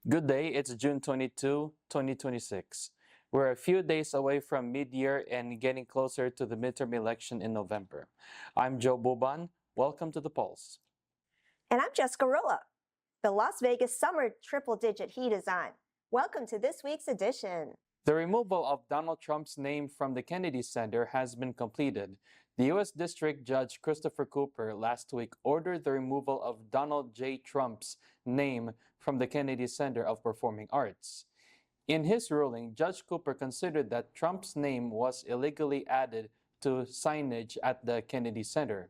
Good day, it's June 22, 2026. We're a few days away from mid-year and getting closer to the midterm election in November. I'm Joe Boban. Welcome to the Pulse. And I'm Jessica Rolla. The Las Vegas summer triple-digit heat is on. Welcome to this week's edition. The removal of Donald Trump's name from the Kennedy Center has been completed. The U.S. District Judge Christopher Cooper last week ordered the removal of Donald J. Trump's name from the Kennedy Center of Performing Arts. In his ruling, Judge Cooper considered that Trump's name was illegally added to signage at the Kennedy Center.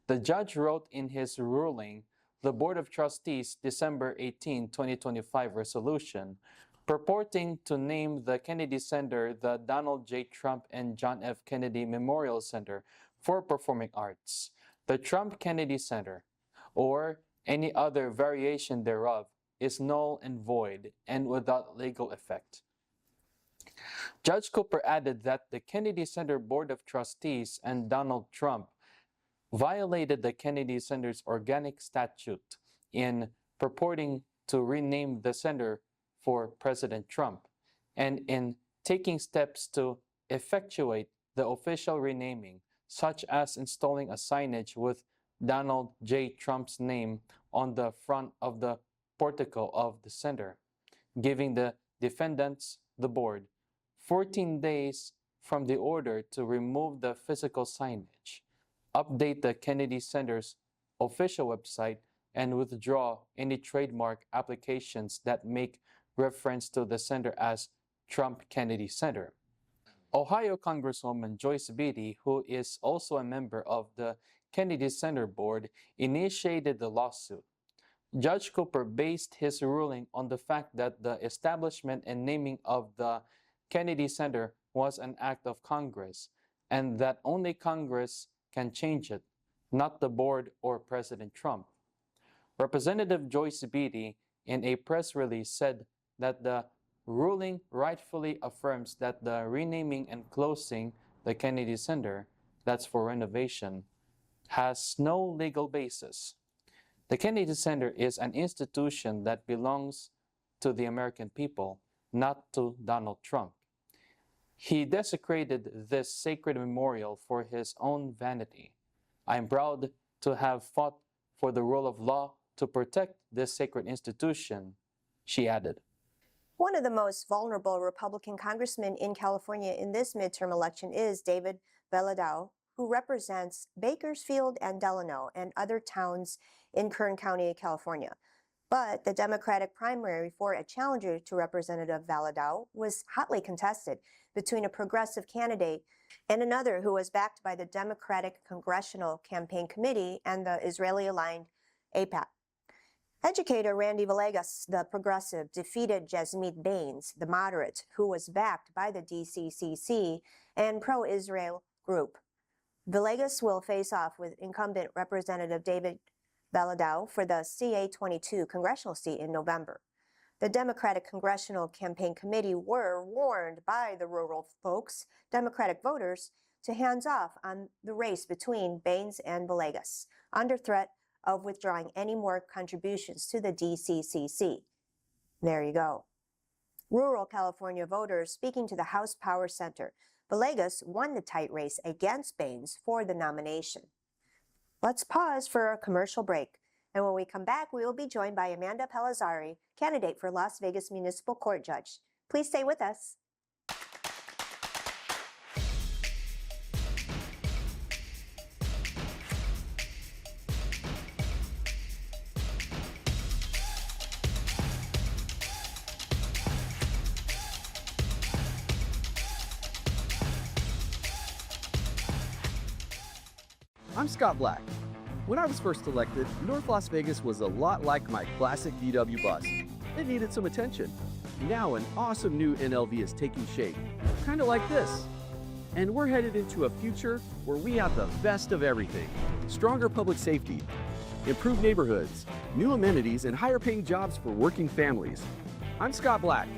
The judge wrote in his ruling, the Board of Trustees' December 18, 2025 resolution, purporting to name the Kennedy Center the Donald J. Trump and John F. Kennedy Memorial Center for Performing Arts, the Trump Kennedy Center, or any other variation thereof, is null and void and without legal effect. Judge Cooper added that the Kennedy Center Board of Trustees and Donald Trump violated the Kennedy Center's organic statute in purporting to rename the center for President Trump and in taking steps to effectuate the official renaming, such as installing a signage with Donald J. Trump's name on the front of the portico of the center, giving the defendants, the board, 14 days from the order to remove the physical signage, update the Kennedy Center's official website, and withdraw any trademark applications that make reference to the center as Trump Kennedy Center. Ohio Congresswoman Joyce Beatty, who is also a member of the Kennedy Center Board, initiated the lawsuit. Judge Cooper based his ruling on the fact that the establishment and naming of the Kennedy Center was an act of Congress, and that only Congress can change it, not the board or President Trump. Representative Joyce Beatty, in a press release, said that the ruling rightfully affirms that the renaming and closing the Kennedy Center, that's for renovation, has no legal basis. The Kennedy Center is an institution that belongs to the American people, not to Donald Trump. He desecrated this sacred memorial for his own vanity. I am proud to have fought for the rule of law to protect this sacred institution, she added. One of the most vulnerable Republican congressmen in California in this midterm election is David Valadao, who represents Bakersfield and Delano and other towns in Kern County, California. But the Democratic primary for a challenger to Representative Valadao was hotly contested between a progressive candidate and another who was backed by the Democratic Congressional Campaign Committee and the Israeli-aligned AIPAC. Educator Randy Villegas, the progressive, defeated Jasmeet Bains, the moderate, who was backed by the DCCC and pro-Israel group. Villegas will face off with incumbent Representative David Valadao for the CA22 congressional seat in November. The Democratic Congressional Campaign Committee were warned by the rural folks, Democratic voters, to hands off on the race between Bains and Villegas, under threat of withdrawing any more contributions to the DCCC. There you go. Rural California voters speaking to the House Power Center, Villegas won the tight race against Bains for the nomination. Let's pause for a commercial break. And when we come back, we will be joined by Amanda Pelizzari, candidate for Las Vegas Municipal Court Judge. Please stay with us. I'm Scott Black. When I was first elected, North Las Vegas was a lot like my classic VW bus. It needed some attention. Now an awesome new NLV is taking shape, kind of like this. And we're headed into a future where we have the best of everything. Stronger public safety, improved neighborhoods, new amenities, and higher paying jobs for working families. I'm Scott Black,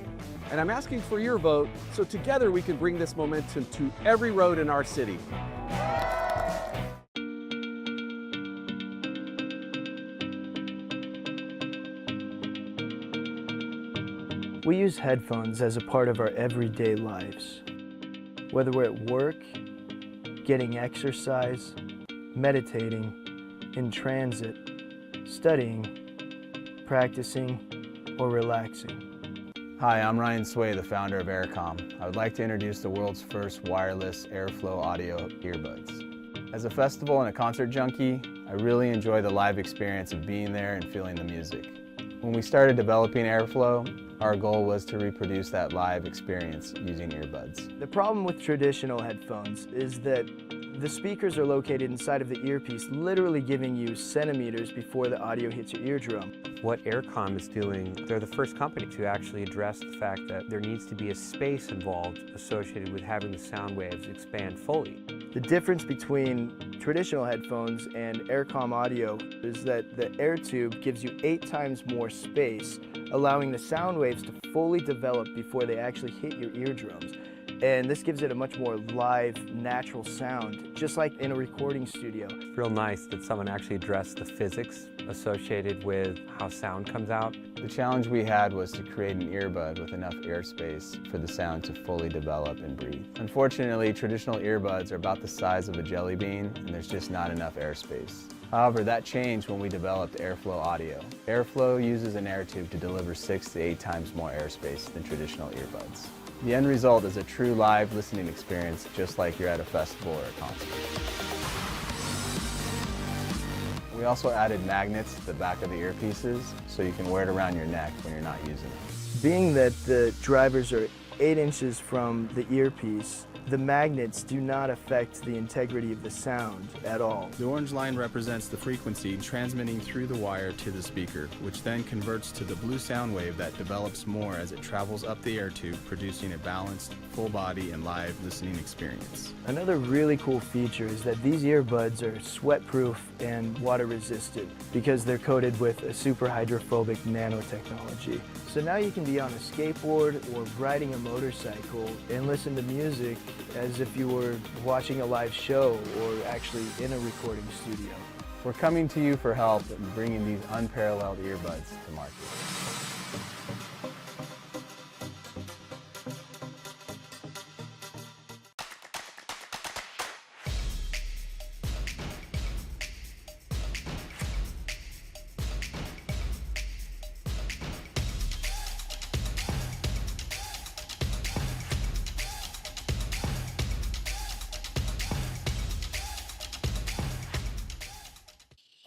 and I'm asking for your vote so together we can bring this momentum to every road in our city. We use headphones as a part of our everyday lives. Whether we're at work, getting exercise, meditating, in transit, studying, practicing, or relaxing. Hi, I'm Ryan Sway, the founder of Aircom. I would like to introduce the world's first wireless airflow audio earbuds. As a festival and a concert junkie, I really enjoy the live experience of being there and feeling the music. When we started developing Airflow, our goal was to reproduce that live experience using earbuds. The problem with traditional headphones is that the speakers are located inside of the earpiece, literally giving you centimeters before the audio hits your eardrum. What Aircom is doing, they're the first company to actually address the fact that there needs to be a space involved associated with having the sound waves expand fully. The difference between traditional headphones and Aircom audio is that the air tube gives you 8 times more space, allowing the sound waves to fully develop before they actually hit your eardrums. And this gives it a much more live, natural sound, just like in a recording studio. It's real nice that someone actually addressed the physics associated with how sound comes out. The challenge we had was to create an earbud with enough airspace for the sound to fully develop and breathe. Unfortunately, traditional earbuds are about the size of a jelly bean, and there's just not enough airspace. However, that changed when we developed Airflow Audio. Airflow uses an air tube to deliver 6 to 8 times more airspace than traditional earbuds. The end result is a true live listening experience, just like you're at a festival or a concert. We also added magnets to the back of the earpieces so you can wear it around your neck when you're not using it. Being that the drivers are 8 inches from the earpiece, the magnets do not affect the integrity of the sound at all. The orange line represents the frequency transmitting through the wire to the speaker, which then converts to the blue sound wave that develops more as it travels up the air tube, producing a balanced, full body and live listening experience. Another really cool feature is that these earbuds are sweat-proof and water-resistant because they're coated with a super hydrophobic nanotechnology. So now you can be on a skateboard or riding a motorcycle and listen to music as if you were watching a live show or actually in a recording studio. We're coming to you for help in bringing these unparalleled earbuds to market.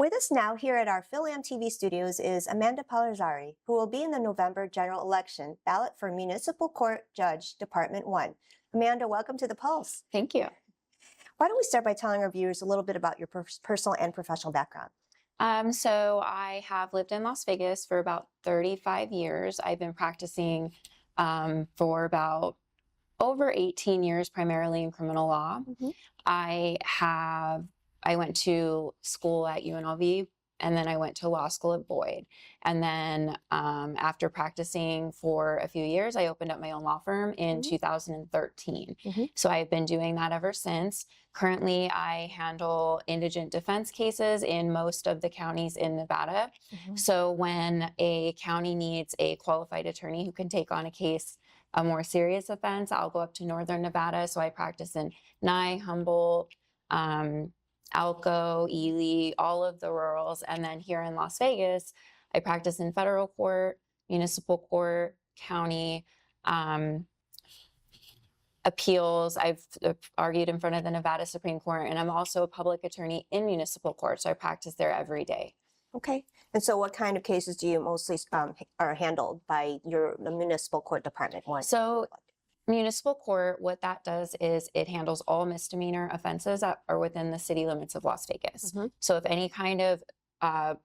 With us now here at our Philam TV studios is Amanda Palazzari, who will be in the November general election ballot for Municipal Court Judge, Department 1. Amanda, welcome to The Pulse. Thank you. Why don't we start by telling our viewers a little bit about your personal and professional background? So I have lived in Las Vegas for about 35 years. I've been practicing for about over 18 years, primarily in criminal law. I went to school at UNLV, and then I went to law school at Boyd. And then after practicing for a few years, I opened up my own law firm in 2013. So I've been doing that ever since. Currently, I handle indigent defense cases in most of the counties in Nevada. So when a county needs a qualified attorney who can take on a case, a more serious offense, I'll go up to Northern Nevada. So I practice in Nye, Humboldt, Elko, Ely, all of the rurals. And then here in Las Vegas, I practice in federal court, municipal court, county, appeals. I've argued in front of the Nevada Supreme Court, and I'm also a public attorney in municipal court. So I practice there every day. Okay. And so what kind of cases do you mostly are handled by the Municipal Court Department 1? So municipal court, what that does is it handles all misdemeanor offenses that are within the city limits of Las Vegas. So if any kind of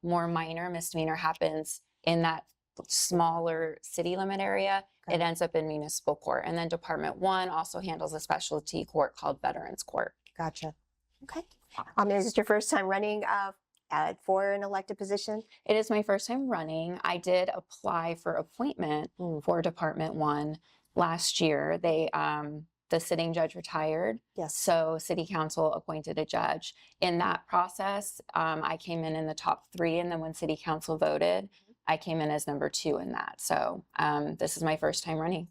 more minor misdemeanor happens in that smaller city limit area, it ends up in municipal court. And then Department 1 also handles a specialty court called Veterans Court. Gotcha. Okay. Is this your first time running for an elected position? It is my first time running. I did apply for appointment for Department 1 last year. The sitting judge retired. Yes. So city council appointed a judge. In that process, I came in the top 3, and then when city council voted, I came in as number 2 in that. So this is my first time running.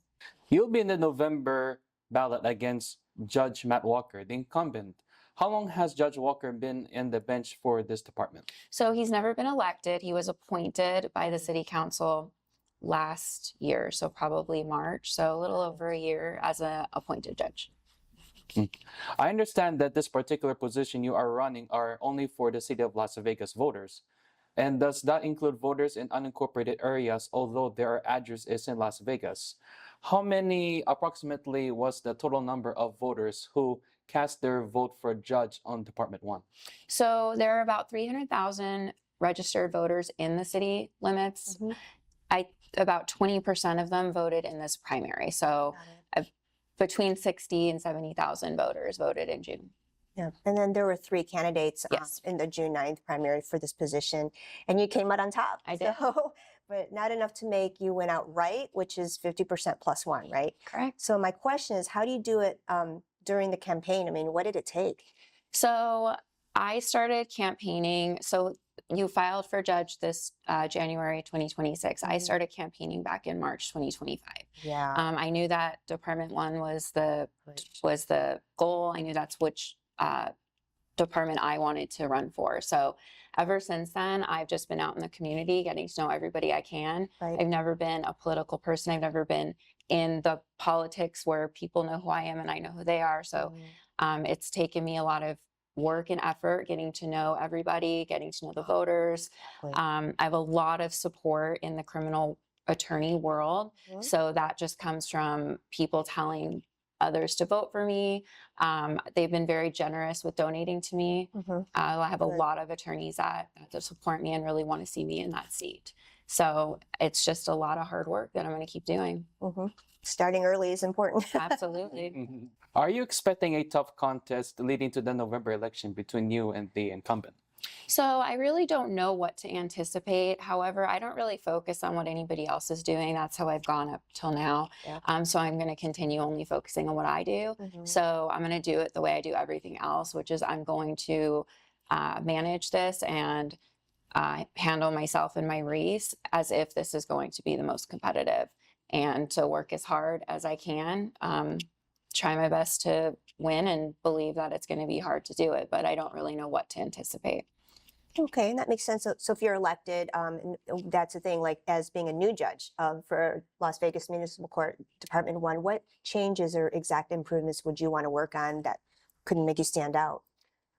You'll be in the November ballot against Judge Matt Walker, the incumbent. How long has Judge Walker been in the bench for this department? So he's never been elected. He was appointed by the city council last year, so probably March. So a little over a year as an appointed judge. I understand that this particular position you are running are only for the city of Las Vegas voters. And does that include voters in unincorporated areas, although their address is in Las Vegas? How many approximately was the total number of voters who cast their vote for judge on Department 1? So there are about 300,000 registered voters in the city limits. About 20% of them voted in this primary. So between 60 and 70,000 voters voted in June. Yeah, and then there were 3 candidates Yes. in the June 9th primary for this position, and you came out on top. I did. So, but not enough to make you win outright, which is 50% plus 1, right? Correct. So my question is, how do you do it during the campaign? I mean, what did it take? So I started campaigning. So you filed for judge this January 2026. I started campaigning back in March 2025. Yeah. I knew that Department 1 was the goal. I knew that's which department I wanted to run for. So ever since then, I've just been out in the community getting to know everybody I can. Right. I've never been a political person. I've never been in the politics where people know who I am and I know who they are. So it's taken me a lot of work and effort getting to know everybody, getting to know the voters. I have a lot of support in the criminal attorney world. So that just comes from people telling others to vote for me. They've been very generous with donating to me. I have a lot of attorneys that support me and really want to see me in that seat. So it's just a lot of hard work that I'm going to keep doing. Starting early is important. Absolutely. Are you expecting a tough contest leading to the November election between you and the incumbent? So I really don't know what to anticipate. However, I don't really focus on what anybody else is doing. That's how I've gone up till now. So I'm going to continue only focusing on what I do. So I'm going to do it the way I do everything else, which is I'm going to manage this and handle myself in my race as if this is going to be the most competitive, and to work as hard as I can, try my best to win, and believe that it's going to be hard to do it, but I don't really know what to anticipate. Okay, that makes sense. So if you're elected, and that's the thing, like as being a new judge for Las Vegas Municipal Court Department 1, what changes or exact improvements would you want to work on that couldn't make you stand out?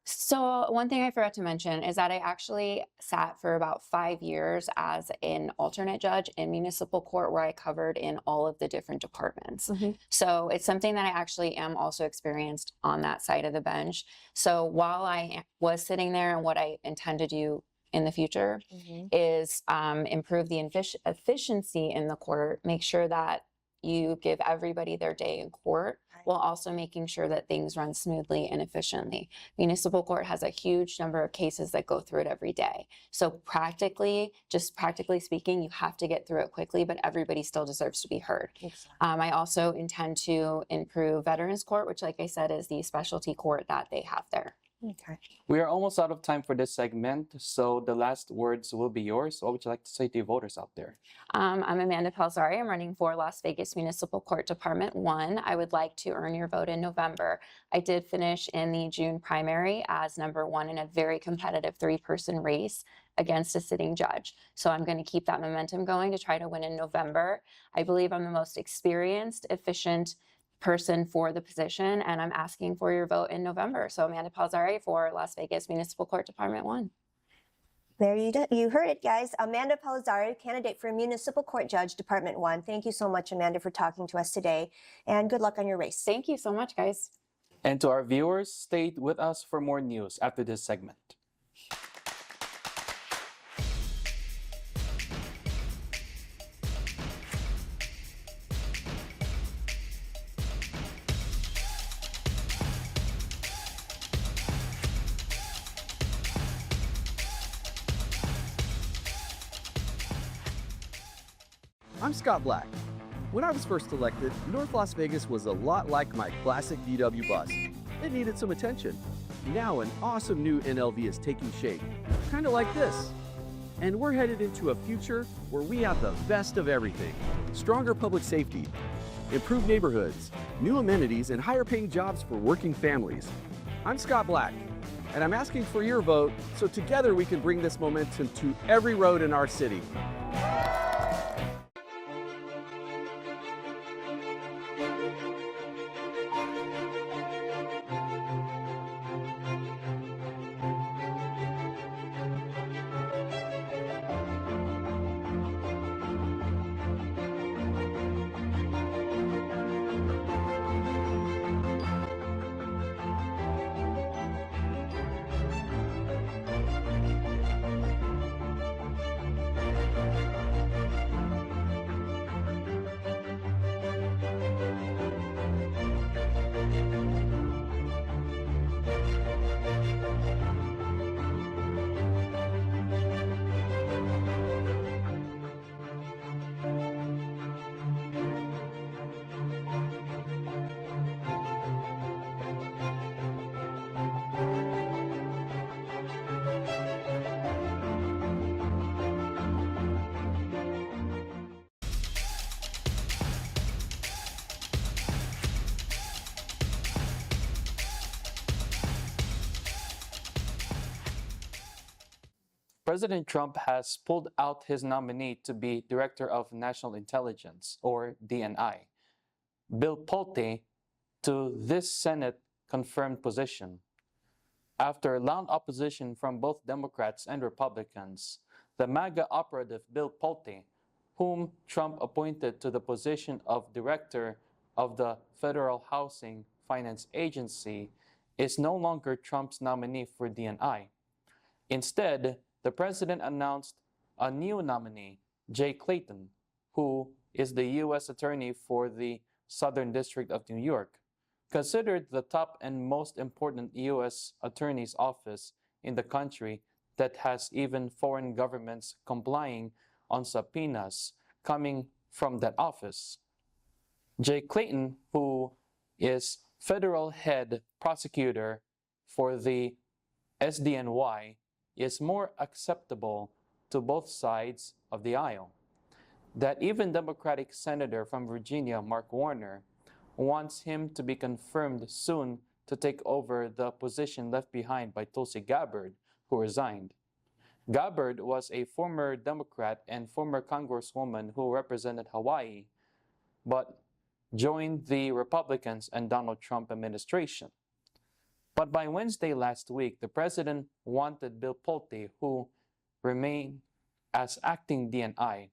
So one thing I forgot to mention is that I actually sat for about 5 years as an alternate judge in municipal court, where I covered in all of the different departments. So it's something that I actually am also experienced on that side of the bench. So while I was sitting there, and what I intend to do in the future is improve the efficiency in the court, make sure that you give everybody their day in court, while also making sure that things run smoothly and efficiently. Municipal court has a huge number of cases that go through it every day. So practically speaking, you have to get through it quickly, but everybody still deserves to be heard. I also intend to improve Veterans Court, which, like I said, is the specialty court that they have there. Okay. We are almost out of time for this segment, so the last words will be yours. What would you like to say to the voters out there? I'm Amanda Pelzari. I'm running for Las Vegas Municipal Court Department 1. I would like to earn your vote in November. I did finish in the June primary as number 1 in a very competitive 3-person race against a sitting judge. So I'm going to keep that momentum going to try to win in November. I believe I'm the most experienced, efficient person for the position, and I'm asking for your vote in November. So Amanda Pelzari for Las Vegas Municipal Court Department 1. There you heard it, guys. Amanda Pelzari, candidate for Municipal Court Judge, Department 1. Thank you so much, Amanda, for talking to us today, and good luck on your race. Thank you so much, guys. And to our viewers, stay with us for more news after this segment. I'm Scott Black. When I was first elected, North Las Vegas was a lot like my classic VW bus. It needed some attention. Now an awesome new NLV is taking shape, kind of like this. And we're headed into a future where we have the best of everything. Stronger public safety, improved neighborhoods, new amenities, and higher paying jobs for working families. I'm Scott Black, and I'm asking for your vote so together we can bring this momentum to every road in our city. President Trump has pulled out his nominee to be Director of National Intelligence, or DNI, Bill Pulte, to this Senate-confirmed position. After loud opposition from both Democrats and Republicans, the MAGA operative Bill Pulte, whom Trump appointed to the position of Director of the Federal Housing Finance Agency, is no longer Trump's nominee for DNI. Instead, the president announced a new nominee, Jay Clayton, who is the U.S. Attorney for the Southern District of New York, considered the top and most important U.S. Attorney's office in the country that has even foreign governments complying on subpoenas coming from that office. Jay Clayton, who is federal head prosecutor for the SDNY, is more acceptable to both sides of the aisle. That even Democratic Senator from Virginia, Mark Warner, wants him to be confirmed soon to take over the position left behind by Tulsi Gabbard, who resigned. Gabbard was a former Democrat and former Congresswoman who represented Hawaii, but joined the Republicans and Donald Trump administration. But by Wednesday last week, the president wanted Bill Pulte, who remained as acting DNI,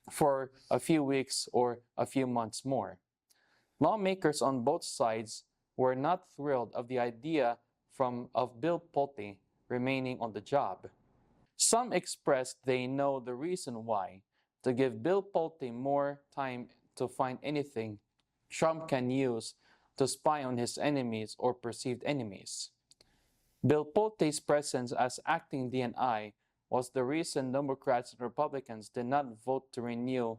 for a few weeks or a few months more. Lawmakers on both sides were not thrilled of the idea of Bill Pulte remaining on the job. Some expressed they know the reason why, to give Bill Pulte more time to find anything Trump can use to spy on his enemies or perceived enemies. Bill Pulte's presence as acting DNI was the reason Democrats and Republicans did not vote to renew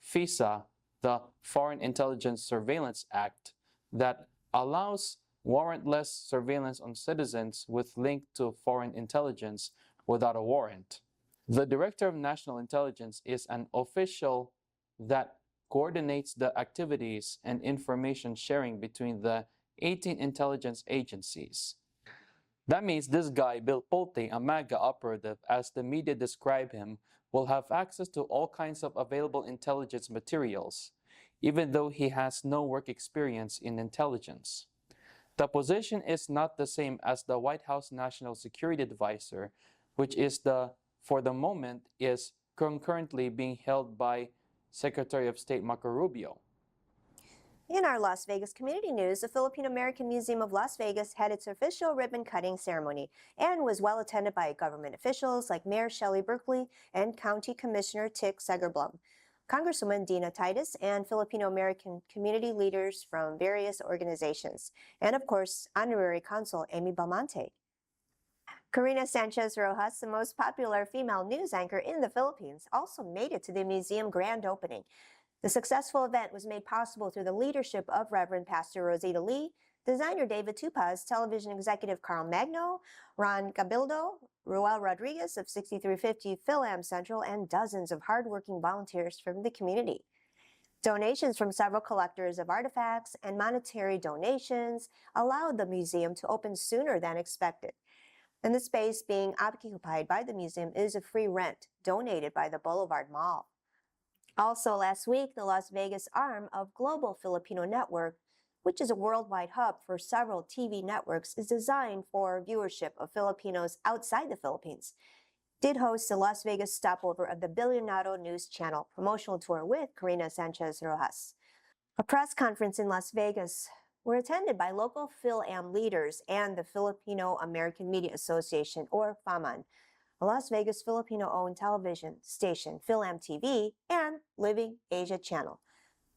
FISA, the Foreign Intelligence Surveillance Act, that allows warrantless surveillance on citizens with link to foreign intelligence without a warrant. The Director of National Intelligence is an official that coordinates the activities and information sharing between the 18 intelligence agencies. That means this guy, Bill Pulte, a MAGA operative, as the media describe him, will have access to all kinds of available intelligence materials, even though he has no work experience in intelligence. The position is not the same as the White House National Security Advisor, which is for the moment, is concurrently being held by Secretary of State Marco Rubio. In our Las Vegas community news, the Filipino American Museum of Las Vegas had its official ribbon-cutting ceremony and was well attended by government officials like Mayor Shelley Berkeley and County Commissioner Tick Segerblom, Congresswoman Dina Titus, and Filipino American community leaders from various organizations, and of course, Honorary Consul Amy Belmonte. Karina Sanchez Rojas, the most popular female news anchor in the Philippines, also made it to the museum grand opening. The successful event was made possible through the leadership of Reverend Pastor Rosita Lee, Designer David Tupaz, television executive Carl Magno, Ron Cabildo, Ruel Rodriguez of 6350 Phil-Am Central, and dozens of hardworking volunteers from the community. Donations from several collectors of artifacts and monetary donations allowed the museum to open sooner than expected. And the space being occupied by the museum is a free rent donated by the Boulevard Mall. Also last week, the Las Vegas arm of Global Filipino Network, which is a worldwide hub for several TV networks, is designed for viewership of Filipinos outside the Philippines, did host the Las Vegas stopover of the Billionado News Channel promotional tour with Karina Sanchez Rojas. A press conference in Las Vegas were attended by local Phil-Am leaders and the Filipino American Media Association, or FAMAN, a Las Vegas Filipino-owned television station, Phil-Am TV, and Living Asia Channel.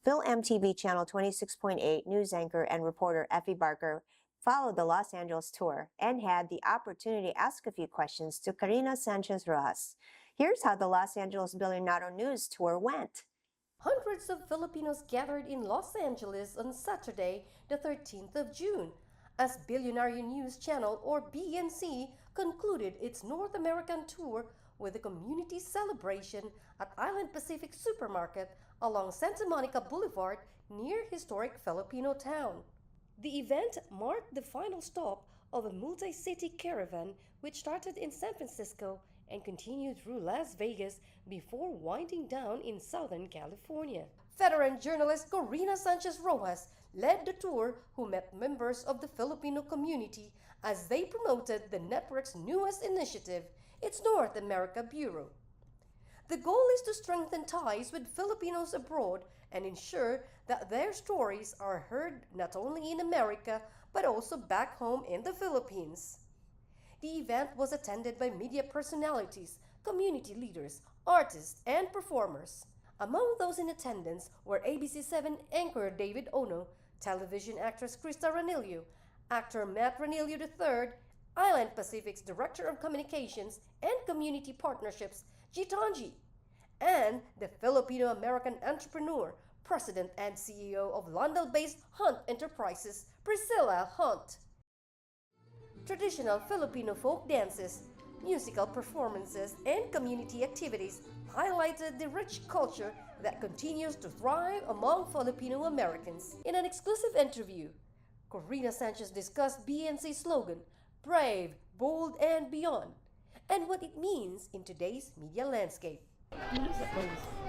Phil-Am TV Channel 26.8 news anchor and reporter Effie Barker followed the Los Angeles tour and had the opportunity to ask a few questions to Karina Sanchez Rojas. Here's how the Los Angeles Billionado News tour went. Hundreds of Filipinos gathered in Los Angeles on Saturday, the 13th of June, as Billionaire News Channel, or BNC, concluded its North American tour with a community celebration at Island Pacific Supermarket along Santa Monica Boulevard near historic Filipino town. The event marked the final stop of a multi-city caravan which started in San Francisco and continued through Las Vegas before winding down in Southern California. Veteran journalist Karina Sanchez Rojas led the tour, who met members of the Filipino community as they promoted the network's newest initiative, its North America Bureau. The goal is to strengthen ties with Filipinos abroad and ensure that their stories are heard not only in America but also back home in the Philippines. The event was attended by media personalities, community leaders, artists, and performers. Among those in attendance were ABC7 anchor David Ono, television actress Krista Ranillo, actor Matt Ranillo III, Island Pacific's Director of Communications and Community Partnerships, Gitanji, and the Filipino-American entrepreneur, President and CEO of London-based Hunt Enterprises, Priscilla Hunt. Traditional Filipino folk dances, musical performances, and community activities highlighted the rich culture that continues to thrive among Filipino Americans. In an exclusive interview, Karina Sanchez discussed BNC's slogan, Brave, Bold, and Beyond, and what it means in today's media landscape.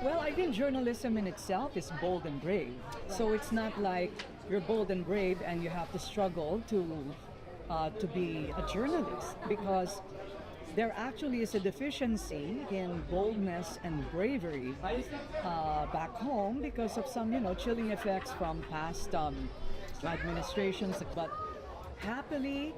Well, I think journalism in itself is bold and brave. So it's not like you're bold and brave and you have to struggle to be a journalist, because there actually is a deficiency in boldness and bravery back home because of some, chilling effects from past administrations. But happily,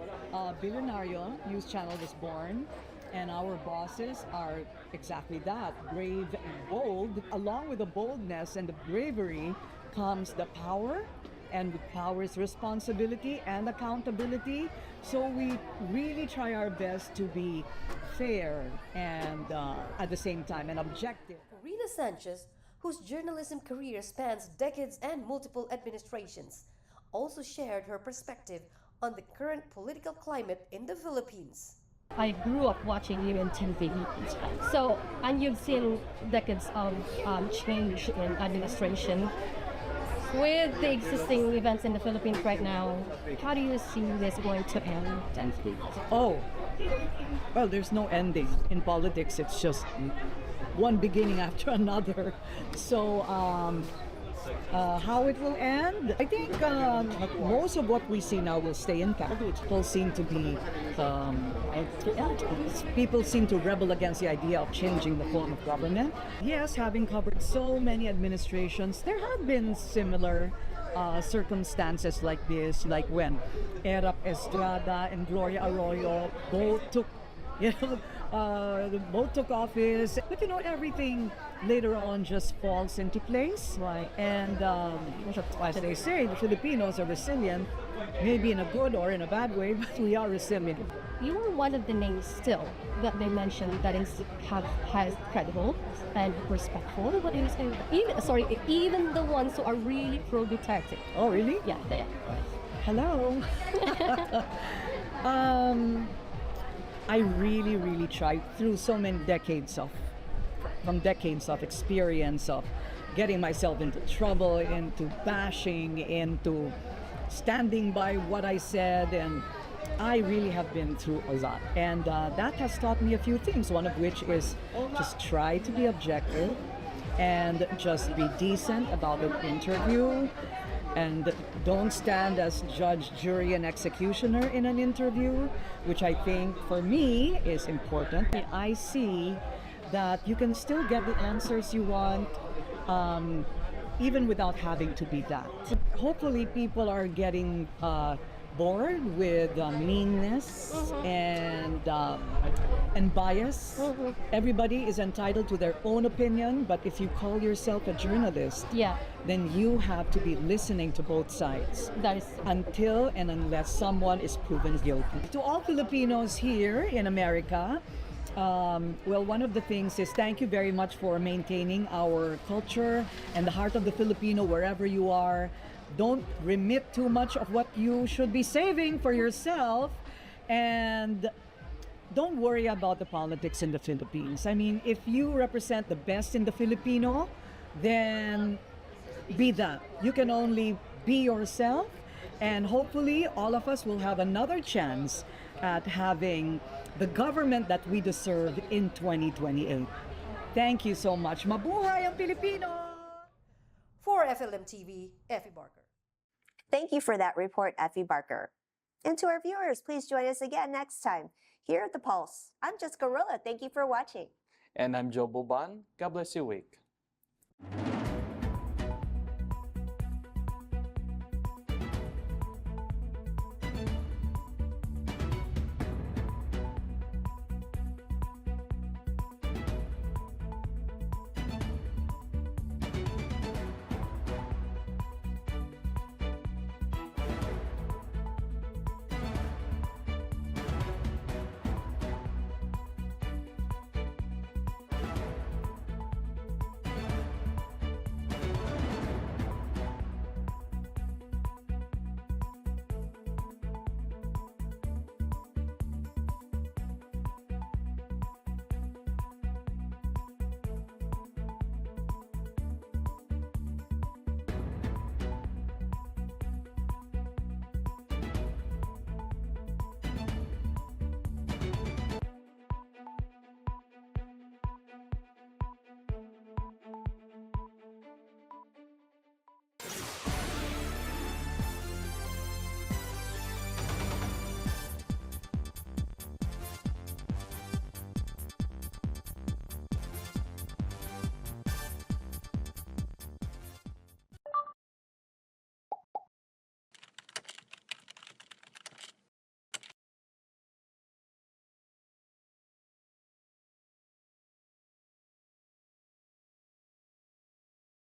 Billionario News Channel was born, and our bosses are exactly that, brave and bold. Along with the boldness and the bravery comes the power, and with power is responsibility and accountability. So we really try our best to be fair and at the same time and objective. Karina Sanchez, whose journalism career spans decades and multiple administrations, also shared her perspective on the current political climate in the Philippines. I grew up watching you in TV. So, and you've seen decades of change in administration. With the existing events in the Philippines right now, how do you see this going to end? Oh, well, there's no ending. In politics, it's just one beginning after another. So, how it will end? I think most of what we see now will stay intact. People seem to be, people seem to rebel against the idea of changing the form of government. Yes, having covered so many administrations, there have been similar circumstances like this, like when Erap Estrada and Gloria Arroyo both took office, but everything later on just falls into place. Right. And as they say, the Filipinos are resilient, maybe in a good or in a bad way, but we are resilient. You are one of the names still that they mentioned that is credible and respectful. What do you say? Even the ones who are really pro-Duterte. Oh, really? Yeah, they are. Hello. I really tried through so many decades of experience of getting myself into trouble, into bashing, into standing by what I said, and I really have been through a lot. And that has taught me a few things, one of which is just try to be objective and just be decent about the interview, and don't stand as judge, jury, and executioner in an interview, which I think for me is important. I see that you can still get the answers you want even without having to be that. Hopefully people are getting bored with meanness and bias. Everybody is entitled to their own opinion, but if you call yourself a journalist, then you have to be listening to both sides. That is Until and unless someone is proven guilty. To all Filipinos here in America, well, one of the things is thank you very much for maintaining our culture and the heart of the Filipino wherever you are. Don't remit too much of what you should be saving for yourself, and don't worry about the politics in the Philippines. I mean, if you represent the best in the Filipino, then be that. You can only be yourself, and hopefully all of us will have another chance at having the government that we deserve in 2028. Thank you so much. Mabuhay ang Pilipino! For FLM TV, Effie Barker. Thank you for that report, Effie Barker. And to our viewers, please join us again next time here at The Pulse. I'm Jessica Rilla. Thank you for watching. And I'm Joe Boban. God bless your week.